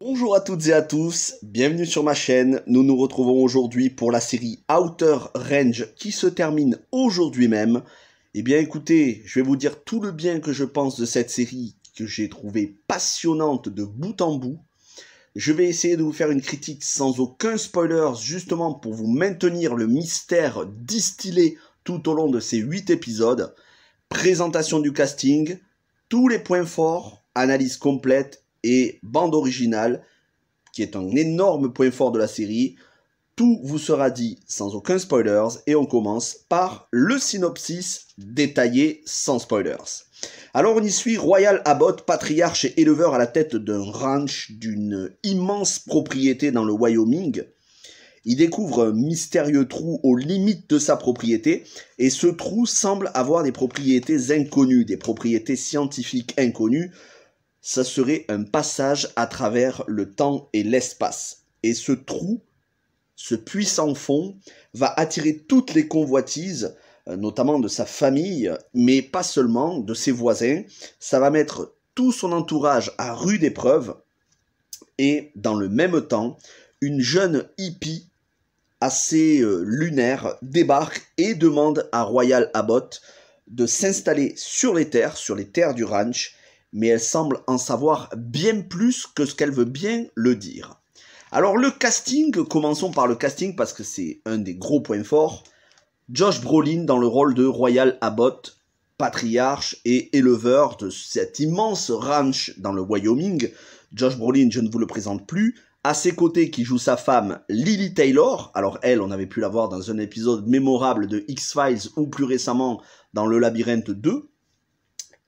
Bonjour à toutes et à tous, bienvenue sur ma chaîne. Nous nous retrouvons aujourd'hui pour la série Outer Range qui se termine aujourd'hui même. Eh bien écoutez, je vais vous dire tout le bien que je pense de cette série que j'ai trouvée passionnante de bout en bout. Je vais essayer de vous faire une critique sans aucun spoiler, justement pour vous maintenir le mystère distillé tout au long de ces 8 épisodes. Présentation du casting, tous les points forts, analyse complète et bande originale, qui est un énorme point fort de la série. Tout vous sera dit sans aucun spoilers et on commence par le synopsis détaillé sans spoilers. Alors on y suit Royal Abbott, patriarche et éleveur à la tête d'un ranch d'une immense propriété dans le Wyoming. Il découvre un mystérieux trou aux limites de sa propriété et ce trou semble avoir des propriétés inconnues, des propriétés scientifiques inconnues. Ça serait un passage à travers le temps et l'espace. Et ce trou, ce puissant fond, va attirer toutes les convoitises, notamment de sa famille, mais pas seulement, de ses voisins. Ça va mettre tout son entourage à rude épreuve. Et dans le même temps, une jeune hippie assez lunaire débarque et demande à Royal Abbott de s'installer sur les terres du ranch, mais elle semble en savoir bien plus que ce qu'elle veut bien le dire. Alors le casting, commençons par le casting parce que c'est un des gros points forts. Josh Brolin dans le rôle de Royal Abbott, patriarche et éleveur de cet immense ranch dans le Wyoming. Josh Brolin, je ne vous le présente plus. À ses côtés, qui joue sa femme, Lily Taylor. Alors elle, on avait pu la voir dans un épisode mémorable de X-Files ou plus récemment dans Le Labyrinthe 2.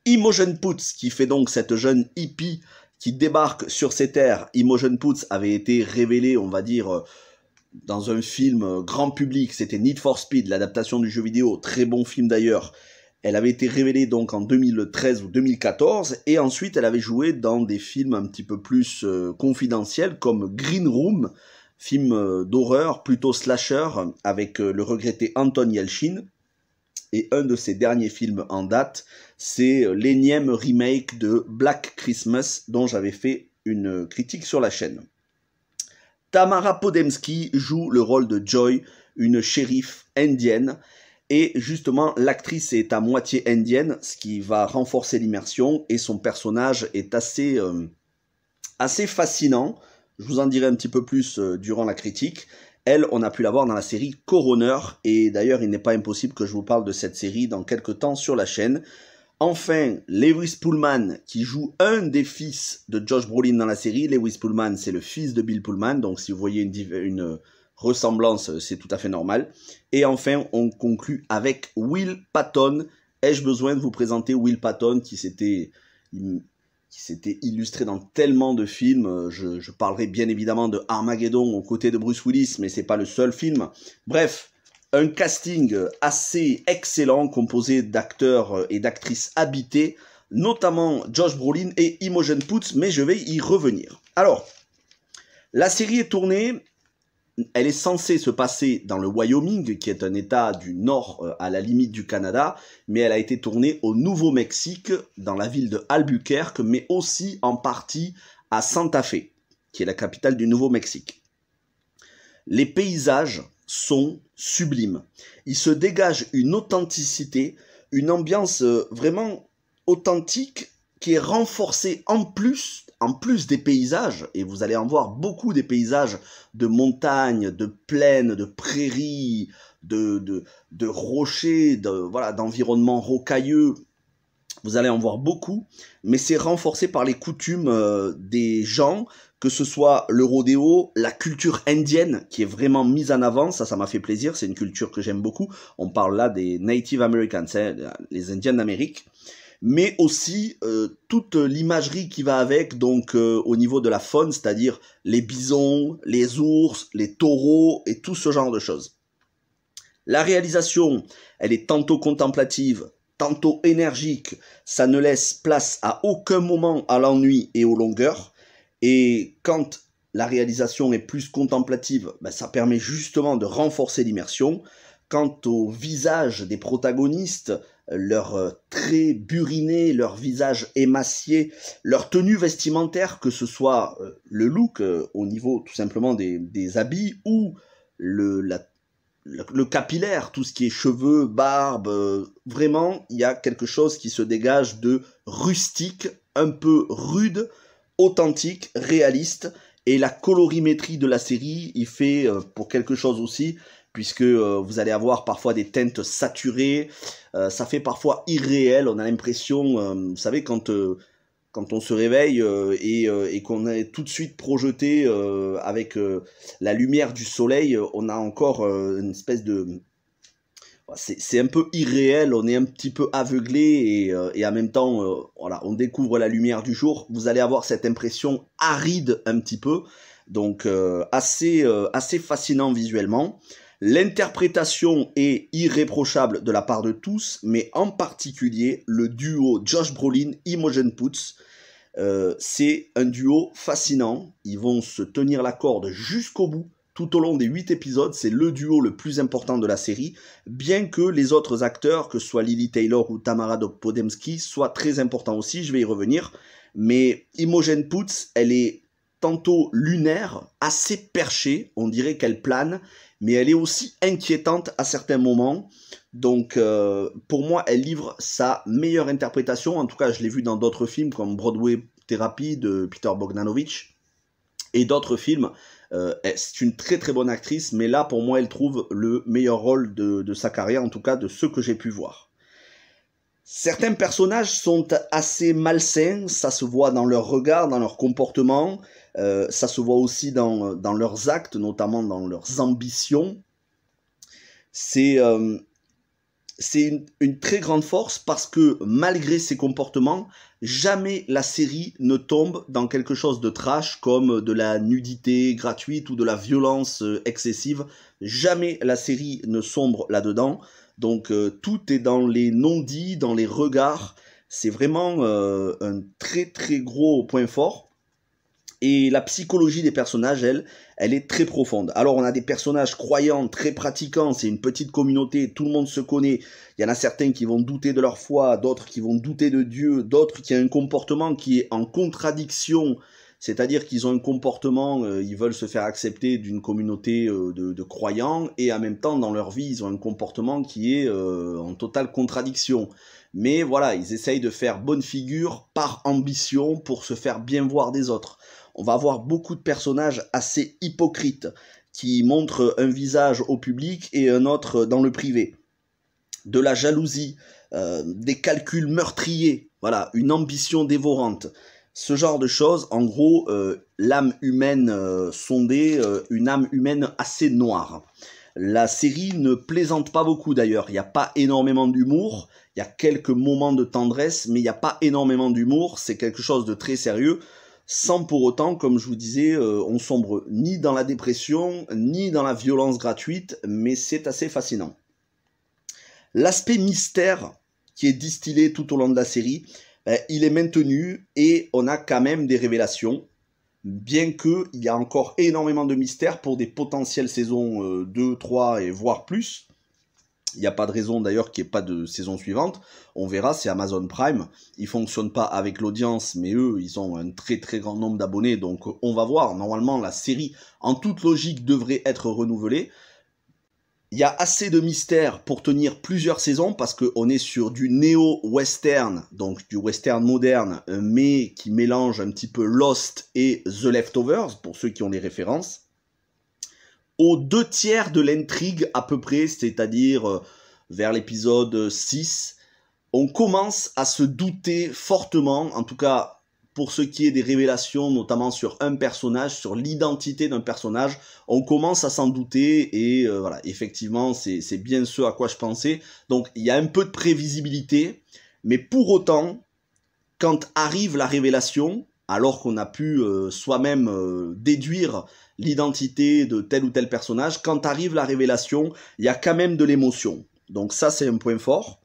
Imogen Poots, qui fait donc cette jeune hippie qui débarque sur ces terres. Imogen Poots avait été révélée, on va dire, dans un film grand public. C'était Need for Speed, l'adaptation du jeu vidéo. Très bon film d'ailleurs. Elle avait été révélée donc en 2013 ou 2014 et ensuite elle avait joué dans des films un petit peu plus confidentiels comme Green Room, film d'horreur plutôt slasher avec le regretté Anton Yelchin. Et un de ses derniers films en date, c'est l'énième remake de Black Christmas dont j'avais fait une critique sur la chaîne. Tamara Podemski joue le rôle de Joy, une shérif indienne. Et justement, l'actrice est à moitié indienne, ce qui va renforcer l'immersion. Et son personnage est assez fascinant. Je vous en dirai un petit peu plus durant la critique. Elle, on a pu la voir dans la série Coroner. Et d'ailleurs, il n'est pas impossible que je vous parle de cette série dans quelques temps sur la chaîne. Enfin, Lewis Pullman, qui joue un des fils de Josh Brolin dans la série. Lewis Pullman, c'est le fils de Bill Pullman. Donc, si vous voyez une ressemblance, c'est tout à fait normal. Et enfin, on conclut avec Will Patton. Ai-je besoin de vous présenter Will Patton qui s'était illustré dans tellement de films. Je parlerai bien évidemment de Armageddon aux côtés de Bruce Willis, mais c'est pas le seul film. Bref, un casting assez excellent composé d'acteurs et d'actrices habités, notamment Josh Brolin et Imogen Poots, mais je vais y revenir. Alors, la série est tournée. Elle est censée se passer dans le Wyoming, qui est un état du nord à la limite du Canada, mais elle a été tournée au Nouveau-Mexique, dans la ville de Albuquerque, mais aussi en partie à Santa Fe, qui est la capitale du Nouveau-Mexique. Les paysages sont sublimes. Il se dégage une authenticité, une ambiance vraiment authentique qui est renforcée en plus des paysages, et vous allez en voir beaucoup des paysages de montagnes, de plaines, de prairies, de rochers, d'environnements rocailleux. Vous allez en voir beaucoup, mais c'est renforcé par les coutumes des gens, que ce soit le rodéo, la culture indienne qui est vraiment mise en avant. Ça m'a fait plaisir, c'est une culture que j'aime beaucoup. On parle là des Native Americans, les Indiens d'Amérique. Mais aussi toute l'imagerie qui va avec, donc au niveau de la faune, c'est-à-dire les bisons, les ours, les taureaux et tout ce genre de choses. La réalisation, elle est tantôt contemplative, tantôt énergique, ça ne laisse place à aucun moment à l'ennui et aux longueurs. Et quand la réalisation est plus contemplative, ça permet justement de renforcer l'immersion. Quant au visage des protagonistes, leurs traits burinés, leur visage émacié, leur tenue vestimentaire, que ce soit le look au niveau tout simplement des habits ou le capillaire, tout ce qui est cheveux, barbe, vraiment, il y a quelque chose qui se dégage de rustique, un peu rude, authentique, réaliste, et la colorimétrie de la série, il fait pour quelque chose aussi, puisque vous allez avoir parfois des teintes saturées, ça fait parfois irréel, on a l'impression, vous savez, quand on se réveille et qu'on est tout de suite projeté avec la lumière du soleil, on a encore une espèce de... C'est un peu irréel, on est un petit peu aveuglé et en même temps, voilà, on découvre la lumière du jour. Vous allez avoir cette impression aride un petit peu, donc assez fascinant visuellement. L'interprétation est irréprochable de la part de tous, mais en particulier le duo Josh Brolin, Imogen Poots. C'est un duo fascinant, ils vont se tenir la corde jusqu'au bout, tout au long des 8 épisodes, c'est le duo le plus important de la série, bien que les autres acteurs, que ce soit Lily Taylor ou Tamara Podemski, soient très importants aussi, je vais y revenir, mais Imogen Poots, elle est tantôt lunaire, assez perchée, on dirait qu'elle plane, mais elle est aussi inquiétante à certains moments. Donc pour moi, elle livre sa meilleure interprétation. En tout cas, je l'ai vu dans d'autres films comme Broadway Therapy de Peter Bogdanovich et d'autres films. C'est une très très bonne actrice, mais là pour moi, elle trouve le meilleur rôle de sa carrière, en tout cas de ceux que j'ai pu voir. Certains personnages sont assez malsains, ça se voit dans leur regard, dans leur comportement, ça se voit aussi dans leurs actes, notamment dans leurs ambitions. C'est une très grande force parce que malgré ces comportements, jamais la série ne tombe dans quelque chose de trash comme de la nudité gratuite ou de la violence excessive. Jamais la série ne sombre là-dedans. Donc tout est dans les non-dits, dans les regards. C'est vraiment un très très gros point fort. Et la psychologie des personnages, elle est très profonde. Alors on a des personnages croyants, très pratiquants, c'est une petite communauté, tout le monde se connaît. Il y en a certains qui vont douter de leur foi, d'autres qui vont douter de Dieu, d'autres qui ont un comportement qui est en contradiction, c'est-à-dire qu'ils ont un comportement, ils veulent se faire accepter d'une communauté de croyants, et en même temps dans leur vie, ils ont un comportement qui est en totale contradiction. Mais voilà, ils essayent de faire bonne figure par ambition pour se faire bien voir des autres. On va avoir beaucoup de personnages assez hypocrites qui montrent un visage au public et un autre dans le privé. De la jalousie, des calculs meurtriers, voilà, une ambition dévorante. Ce genre de choses, en gros, l'âme humaine sondée, une âme humaine assez noire. La série ne plaisante pas beaucoup d'ailleurs, il n'y a pas énormément d'humour, il y a quelques moments de tendresse, mais il n'y a pas énormément d'humour, c'est quelque chose de très sérieux. Sans pour autant, comme je vous disais, on sombre ni dans la dépression, ni dans la violence gratuite, mais c'est assez fascinant. L'aspect mystère qui est distillé tout au long de la série, il est maintenu et on a quand même des révélations, bien qu'il y a encore énormément de mystères pour des potentielles saisons 2, 3 et voire plus. Il n'y a pas de raison d'ailleurs qu'il n'y ait pas de saison suivante. On verra, c'est Amazon Prime. Ils ne fonctionnent pas avec l'audience, mais eux, ils ont un très très grand nombre d'abonnés. Donc on va voir. Normalement, la série, en toute logique, devrait être renouvelée. Il y a assez de mystères pour tenir plusieurs saisons parce qu'on est sur du néo-western, donc du western moderne, mais qui mélange un petit peu Lost et The Leftovers, pour ceux qui ont les références. Aux 2/3 de l'intrigue à peu près, c'est-à-dire vers l'épisode 6, on commence à se douter fortement, en tout cas pour ce qui est des révélations, notamment sur un personnage, sur l'identité d'un personnage, on commence à s'en douter et voilà, effectivement c'est bien ce à quoi je pensais. Donc il y a un peu de prévisibilité, mais pour autant, quand arrive la révélation, alors qu'on a pu soi-même déduire l'identité de tel ou tel personnage, quand arrive la révélation, il y a quand même de l'émotion. Donc ça, c'est un point fort.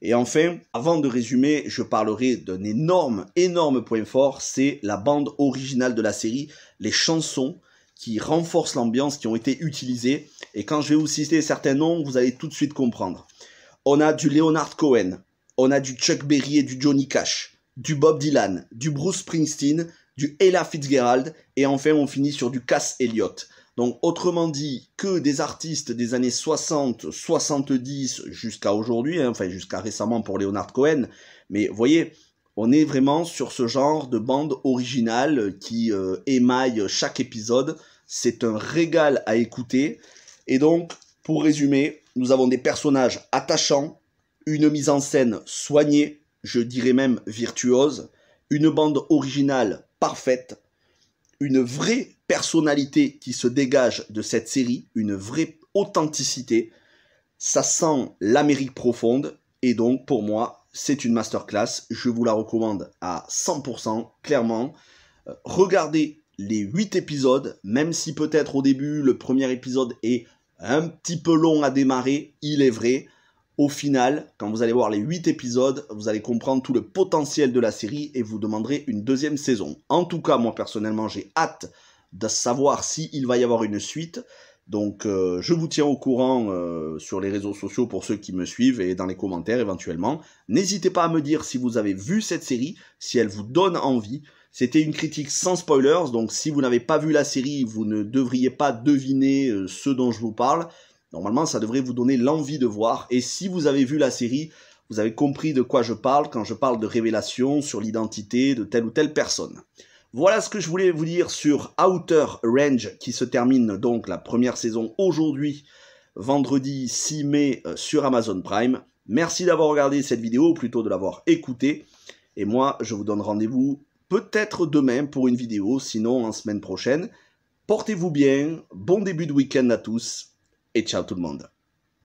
Et enfin, avant de résumer, je parlerai d'un énorme point fort, c'est la bande originale de la série, les chansons qui renforcent l'ambiance, qui ont été utilisées. Et quand je vais vous citer certains noms, vous allez tout de suite comprendre. On a du Leonard Cohen, on a du Chuck Berry et du Johnny Cash, du Bob Dylan, du Bruce Springsteen, du Ella Fitzgerald, et enfin on finit sur du Cass Elliot. Donc autrement dit, que des artistes des années 60, 70 jusqu'à aujourd'hui, enfin jusqu'à récemment pour Leonard Cohen, mais vous voyez, on est vraiment sur ce genre de bande originale qui émaille chaque épisode. C'est un régal à écouter. Et donc, pour résumer, nous avons des personnages attachants, une mise en scène soignée, je dirais même virtuose, une bande originale parfaite, une vraie personnalité qui se dégage de cette série, une vraie authenticité. Ça sent l'Amérique profonde et donc pour moi, c'est une masterclass. Je vous la recommande à 100%, clairement. Regardez les 8 épisodes, même si peut-être au début, le premier épisode est un petit peu long à démarrer, il est vrai. Au final, quand vous allez voir les 8 épisodes, vous allez comprendre tout le potentiel de la série et vous demanderez une deuxième saison. En tout cas, moi personnellement, j'ai hâte de savoir s'il va y avoir une suite. Donc, je vous tiens au courant sur les réseaux sociaux pour ceux qui me suivent et dans les commentaires éventuellement. N'hésitez pas à me dire si vous avez vu cette série, si elle vous donne envie. C'était une critique sans spoilers, donc si vous n'avez pas vu la série, vous ne devriez pas deviner ce dont je vous parle. Normalement, ça devrait vous donner l'envie de voir. Et si vous avez vu la série, vous avez compris de quoi je parle quand je parle de révélations sur l'identité de telle ou telle personne. Voilà ce que je voulais vous dire sur Outer Range, qui se termine donc la première saison aujourd'hui, vendredi 6 mai sur Amazon Prime. Merci d'avoir regardé cette vidéo, ou plutôt de l'avoir écoutée. Et moi, je vous donne rendez-vous peut-être demain pour une vidéo, sinon en semaine prochaine. Portez-vous bien, bon début de week-end à tous. Et ciao tout le monde.